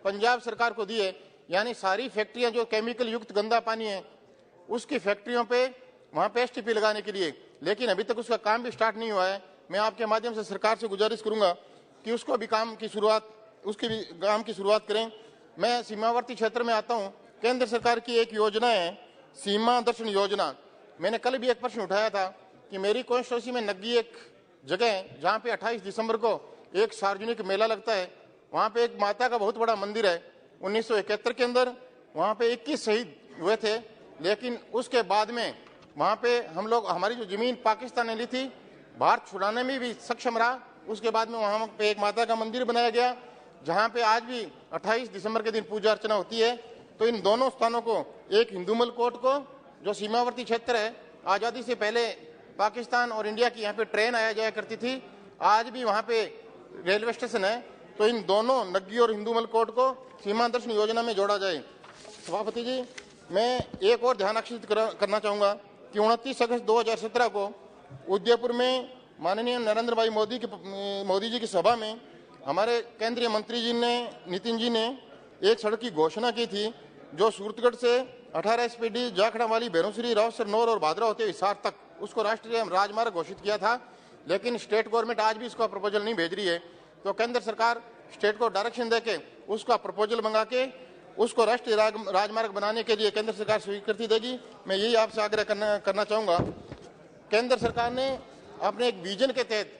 पंजाब सरकार को दी है, यानी सारी फैक्ट्रियां जो केमिकल युक्त गंदा पानी है उसकी फैक्ट्रियों पे वहां पे एसटीपी लगाने के लिए, लेकिन अभी तक उसका काम भी स्टार्ट नहीं हुआ है। मैं आपके माध्यम से सरकार से गुजारिश करूंगा कि उसको भी काम की शुरुआत करें। मैं सीमावर्ती क्षेत्र में आता हूं। केंद्र सरकार की एक योजना है सीमा दर्शन योजना। मैंने कल भी एक प्रश्न उठाया था कि मेरी कॉन्स्टिट्यूंसी में नग्गी एक जगह है जहां पे 28 दिसंबर को एक सार्वजनिक मेला लगता है। वहां पे एक माता का बहुत बड़ा मंदिर है। 1971 के अंदर वहां पे 21 शहीद हुए थे, लेकिन उसके बाद में वहां पे हम लोग, हमारी जो जमीन पाकिस्तान ने ली थी, भारत छुड़ाने में भी सक्षम रहा। उसके बाद में वहां पे एक माता का मंदिर बनाया गया जहां पे आज भी 28 दिसंबर के दिन पूजा अर्चना होती है। तो इन दोनों स्थानों को, एक हिंदूमल कोर्ट को जो सीमावर्ती क्षेत्र है, आज़ादी से पहले पाकिस्तान और इंडिया की यहाँ पे ट्रेन आया जाया करती थी, आज भी वहाँ पे रेलवे स्टेशन है। तो इन दोनों नग्गी और हिंदूमल कोर्ट को सीमा दर्शन योजना में जोड़ा जाए। सभापति जी, मैं एक और ध्यान आकर्षित करना चाहूँगा कि 29 अगस्त 2017 को उदयपुर में माननीय नरेंद्र भाई मोदी जी की सभा में हमारे केंद्रीय मंत्री जी ने, नितिन जी ने एक सड़क की घोषणा की थी जो सूरतगढ़ से 18 एसपीडी जाखड़ा वाली भैरोंसरी रावसर नौर और भादरा होते हिसार तक उसको राष्ट्रीय राजमार्ग घोषित किया था, लेकिन स्टेट गवर्नमेंट आज भी इसका प्रपोजल नहीं भेज रही है। तो केंद्र सरकार स्टेट को डायरेक्शन देके उसका प्रपोजल मंगा के उसको राष्ट्रीय राजमार्ग बनाने के लिए केंद्र सरकार स्वीकृति देगी। मैं यही आपसे आग्रह करना चाहूँगा। केंद्र सरकार ने अपने एक विजन के तहत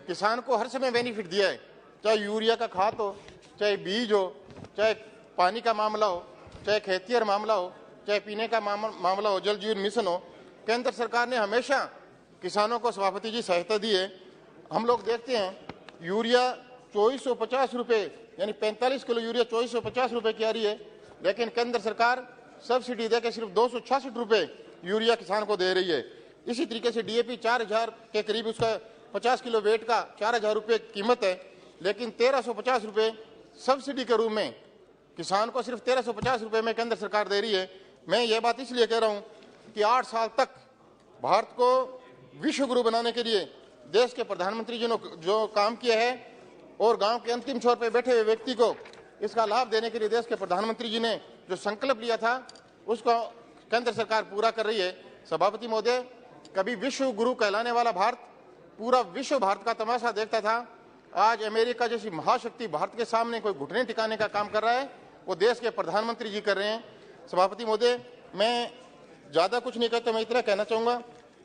किसान को हर समय बेनिफिट दिया है, चाहे यूरिया का खाद हो, चाहे बीज हो, चाहे पानी का मामला हो, चाहे खेतिहर मामला हो, चाहे पीने का मामला हो, जल जीवन मिशन हो। केंद्र सरकार ने हमेशा किसानों को, सभापति जी, सहायता दी है। हम लोग देखते हैं यूरिया 2450 रुपये, यानी 45 किलो यूरिया 2450 रुपये की आ रही है, लेकिन केंद्र सरकार सब्सिडी देकर सिर्फ 266 रुपये यूरिया किसान को दे रही है। इसी तरीके से डीएपी 4000 के करीब, उसका 50 किलो वेट का 4000 रुपये कीमत है, लेकिन 1350 रुपये सब्सिडी के रूप में किसान को सिर्फ 1350 रुपये में केंद्र सरकार दे रही है। मैं ये बात इसलिए कह रहा हूँ कि 8 साल तक भारत को विश्व गुरु बनाने के लिए देश के प्रधानमंत्री जी ने जो काम किया है और गांव के अंतिम छोर पे बैठे हुए व्यक्ति को इसका लाभ देने के लिए देश के प्रधानमंत्री जी ने जो संकल्प लिया था उसको केंद्र सरकार पूरा कर रही है। सभापति महोदय, कभी विश्व गुरु कहलाने वाला भारत, पूरा विश्व भारत का तमाशा देखता था। आज अमेरिका जैसी महाशक्ति भारत के सामने कोई घुटने टिकाने का काम कर रहा है, वो देश के प्रधानमंत्री जी कर रहे हैं। सभापति महोदय, मैं ज़्यादा कुछ नहीं कहता, मैं इतना कहना चाहूँगा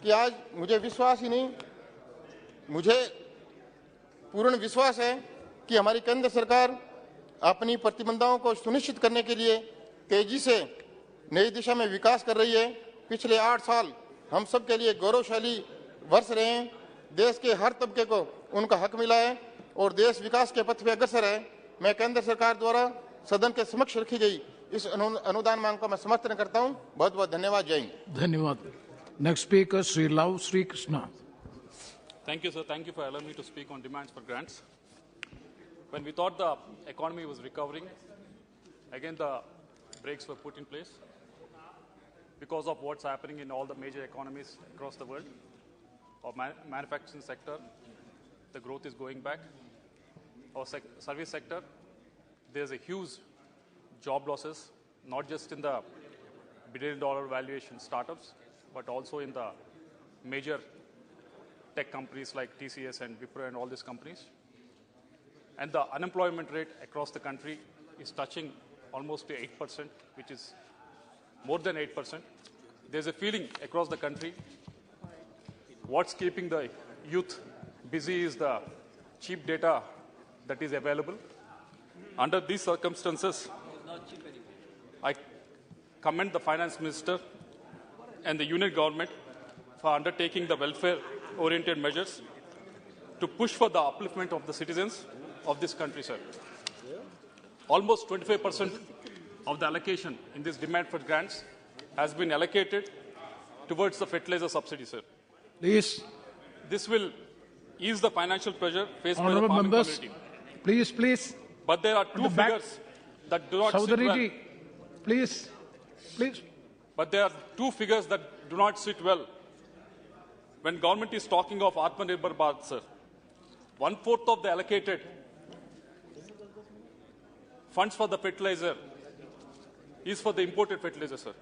कि आज मुझे विश्वास ही नहीं, मुझे पूर्ण विश्वास है कि हमारी केंद्र सरकार अपनी प्रतिबद्धताओं को सुनिश्चित करने के लिए तेजी से नई दिशा में विकास कर रही है। पिछले 8 साल हम सब के लिए गौरवशाली वर्ष रहे हैं। देश के हर तबके को उनका हक मिला है और देश विकास के पथ पे अग्रसर है। मैं केंद्र सरकार द्वारा सदन के समक्ष रखी गई इस अनुदान मांग को मैं समर्थन करता हूं। बहुत बहुत धन्यवाद। जय हिंद। धन्यवाद। Next speaker Shri Lav Shri Krishna. Thank you, sir. Thank you for allowing me to speak on demands for grants. When we thought the economy was recovering, again the brakes were put in place because of what's happening in all the major economies across the world. Our manufacturing sector, the growth is going back. Our service sector, there's a huge job losses, not just in the billion-dollar valuation startups, but also in the major tech companies like TCS and Wipro and all these companies. And the unemployment rate across the country is touching almost to 8%, which is more than 8%. There's a feeling across the country, what's keeping the youth busy is the cheap data that is available. Under these circumstances, I commend the Finance Minister and the Union Government for undertaking the welfare-oriented measures to push for the upliftment of the citizens of this country, sir. Almost 25% of the allocation in this demand for grants has been allocated towards the fertilizer subsidy, sir. Please. This will ease the financial pressure faced by the Honourable farming members, community. please. But there are two figures that do not sit well. Please. But there are two figures that do not sit well when government is talking of Atmanirbhar Bharat, sir. 1/4 of the allocated funds for the fertilizer is for the imported fertilizer, sir.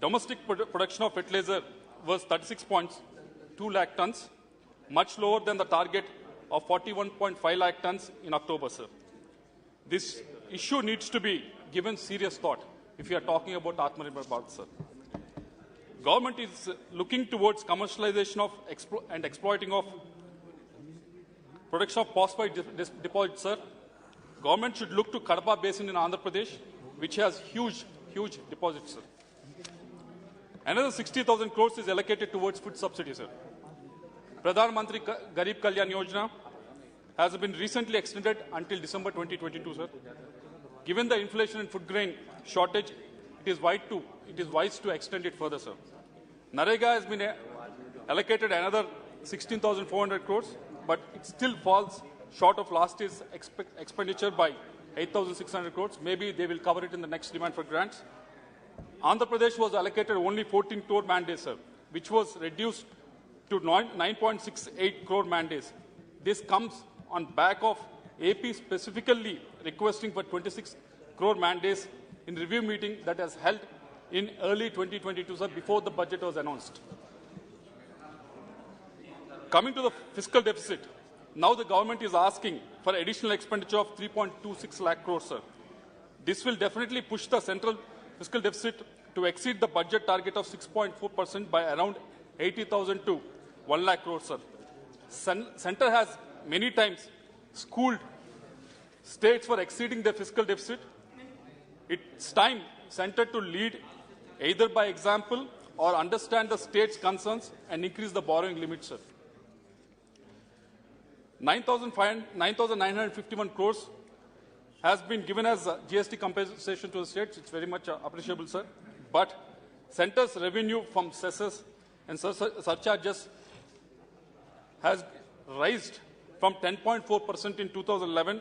Domestic production of fertilizer was 36.2 lakh tons, much lower than the target of 41.5 lakh tons in October, sir. This issue needs to be given serious thought if you are talking about Atmanirbhar Bharat, sir. Government is looking towards commercialization of and exploiting of production of phosphate deposits, sir. Government should look to Kadapa Basin in Andhra Pradesh, which has huge deposits, sir. Another 60,000 crores is allocated towards food subsidies, sir. Pradhan Mantri Garib Kalyan Yojana has been recently extended until December 2022, sir. Given the inflation and food grain shortage, it is wise to extend it further, sir. Narega has been allocated another 16,400 crores, but it still falls short of last year's expenditure by 8,600 crores. Maybe they will cover it in the next demand for grants. Andhra Pradesh was allocated only 14 crore man-days, sir, which was reduced to 9.68 crore man-days. This comes on back of AP specifically requesting for 26 crore man-days in review meeting that has held in early 2022, sir, before the budget was announced. Coming to the fiscal deficit, now the government is asking for additional expenditure of 3.26 lakh crores, sir. This will definitely push the central fiscal deficit to exceed the budget target of 6.4% by around 80,000 to 1 lakh crores, sir. Center has many times schooled states for exceeding their fiscal deficit. It's time Center to lead either by example or understand the state's concerns and increase the borrowing limit, sir. 9,951 crores has been given as GST compensation to the states. It's very much appreciable, sir. But Center's revenue from cesses and surcharges has raised from 10.4% in 2011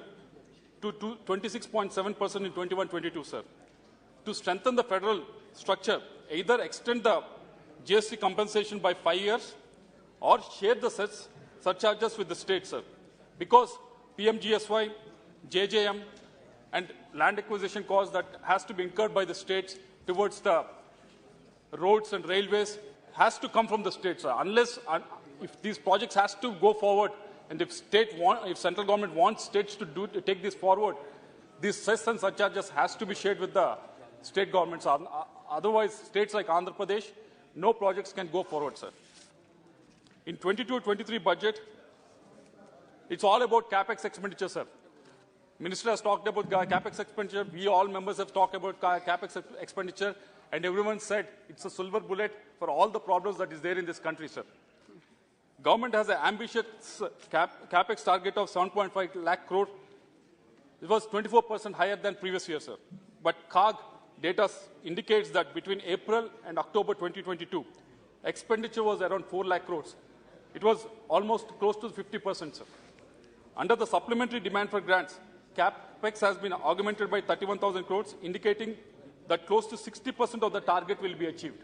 to 26.7% in 21-22, sir. To strengthen the federal structure, either extend the GST compensation by 5 years or share the surcharges with the states, sir. Because PMGSY, JJM, and land acquisition costs that has to be incurred by the states towards the roads and railways has to come from the states, sir. Unless, if these projects has to go forward, and if central government wants states to take this forward, these cess and surcharges has to be shared with the state governments. Otherwise, states like Andhra Pradesh, no projects can go forward, sir. In 22-23 budget, it's all about capex expenditure, sir. Minister has talked about capex expenditure. We all members have talked about capex expenditure, and everyone said it's a silver bullet for all the problems that is there in this country, sir. Government has an ambitious capex target of 7.5 lakh crore. It was 24% higher than previous year, sir. But CAG data indicates that between April and October 2022, expenditure was around 4 lakh crores. It was almost close to 50%, sir. Under the supplementary demand for grants, capex has been augmented by 31,000 crores, indicating that close to 60% of the target will be achieved.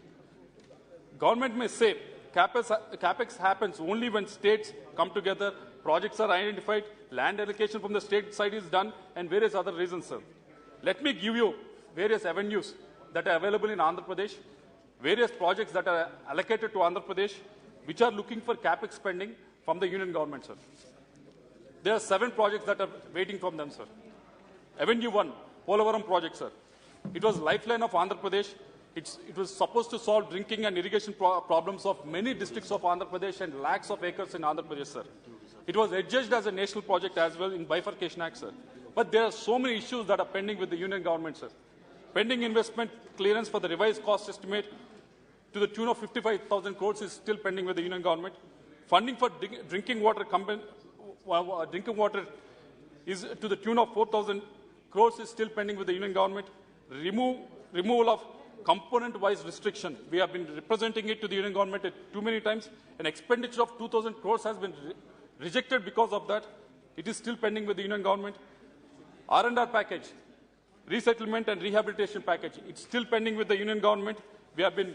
Government may say capex happens only when states come together, projects are identified, land allocation from the state side is done, and various other reasons, sir. Let me give you various avenues that are available in Andhra Pradesh, various projects that are allocated to Andhra Pradesh, which are looking for capex spending from the union government, sir. There are 7 projects that are waiting from them, sir. Avenue 1, Polavaram project, sir. It was lifeline of Andhra Pradesh. It was supposed to solve drinking and irrigation problems of many districts of Andhra Pradesh and lakhs of acres in Andhra Pradesh, sir. It was adjudged as a national project as well in Bifurcation Act, sir. But there are so many issues that are pending with the union government, sir. Pending investment clearance for the revised cost estimate to the tune of 55,000 crores is still pending with the union government. Funding for drinking water is to the tune of 4,000 crores is still pending with the union government. Removal of component-wise restriction. We have been representing it to the union government too many times. An expenditure of 2,000 crores has been rejected because of that. It is still pending with the union government. R&R package, resettlement and rehabilitation package. It's still pending with the union government. We have been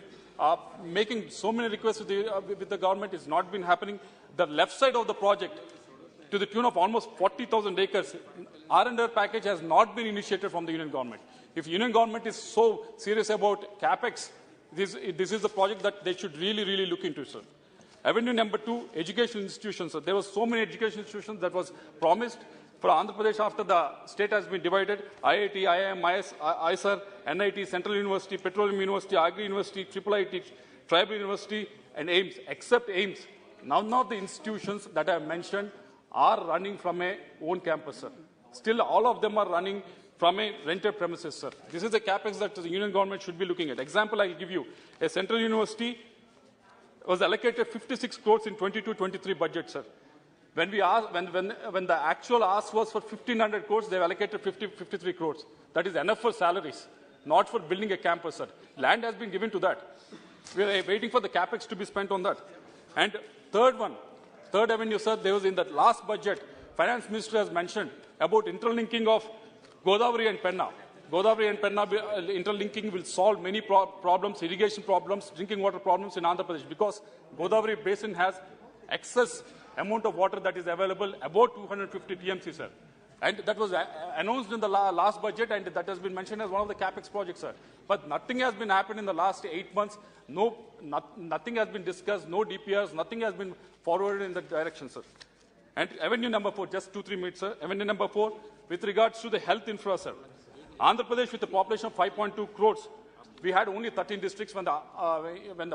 making so many requests with the government. It's not been happening. The left side of the project, to the tune of almost 40,000 acres. R&R package has not been initiated from the union government. If union government is so serious about capex, this is the project that they should really look into, sir. Avenue number 2, education institutions. Sir. There were so many education institutions that was promised for Andhra Pradesh after the state has been divided. IIT, IIM, ISR, NIT, Central University, Petroleum University, Agri University, IIIT, Tribal University, and AIMS. Except AIMS, none of the institutions that I have mentioned are running from a own campus, sir. Still, all of them are running from a rented premises, sir. This is the capex that the union government should be looking at. Example I will give you. A Central University was allocated 56 crores in 22-23 budget, sir. When we asked, when the actual ask was for 1,500 crores, they allocated 53 crores. That is enough for salaries, not for building a campus, sir. Land has been given to that. We are waiting for the capex to be spent on that. And third avenue, sir, there was in the last budget, finance minister has mentioned about interlinking of Godavari and Penna. Godavari and Penna interlinking will solve many problems, irrigation problems, drinking water problems in Andhra Pradesh, because Godavari basin has excess amount of water that is available, about 250 TMC, sir. And that was announced in the last budget, and that has been mentioned as one of the capex projects, sir. But nothing has been happened in the last 8 months. Nothing has been discussed, no DPRs, nothing has been forwarded in that direction, sir. And avenue number 4, just 2-3 minutes, sir. Avenue number 4, with regards to the health infra, sir. Andhra Pradesh, with a population of 5.2 crores, we had only 13 districts when the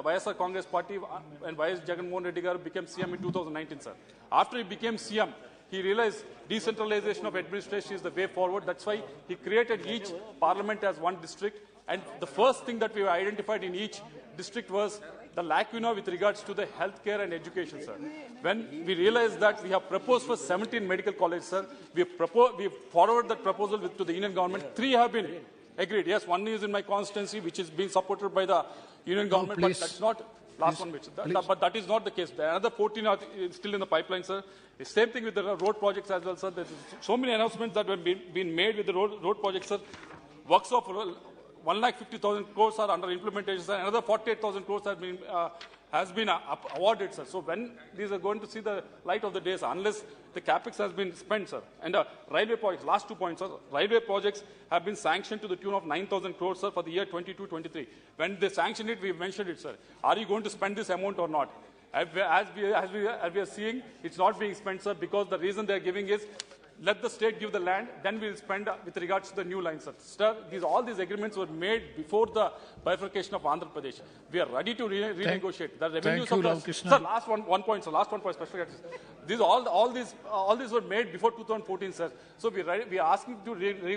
YSR Congress Party and YS Jagannath Reddy Garu became CM in 2019, sir. After he became CM, he realized decentralization of administration is the way forward. That's why he created each parliament as one district. And the first thing that we identified in each district was the lacuna with regards to the healthcare and education, sir. When we realized that we have proposed for 17 medical colleges, sir, we forwarded that proposal to the union government. 3 have been agreed. Yes, one is in my constituency, which is being supported by the union government, but that's not last one, which, but that is not the case. Another 14 are still in the pipeline, sir. The same thing with the road projects as well, sir. There's so many announcements that have been made with the road projects, sir. Works of 1,50,000 crores are under implementation, sir. Another 48,000 crores has been awarded, sir. So when these are going to see the light of the day, sir, unless the capex has been spent, sir. And railway projects, last 2 points, sir. Railway projects have been sanctioned to the tune of 9,000 crores, sir, for the year 22-23. When they sanctioned it, we mentioned it, sir. Are you going to spend this amount or not? As we are seeing, it's not being spent, sir, because the reason they are giving is, let the state give the land, then we'll spend with regards to the new lines, sir. Sir, all these agreements were made before the bifurcation of Andhra Pradesh. We are ready to renegotiate. The revenues of the... Sir, last one point, sir. Last one point, special. All these were made before 2014, sir. So we are asking to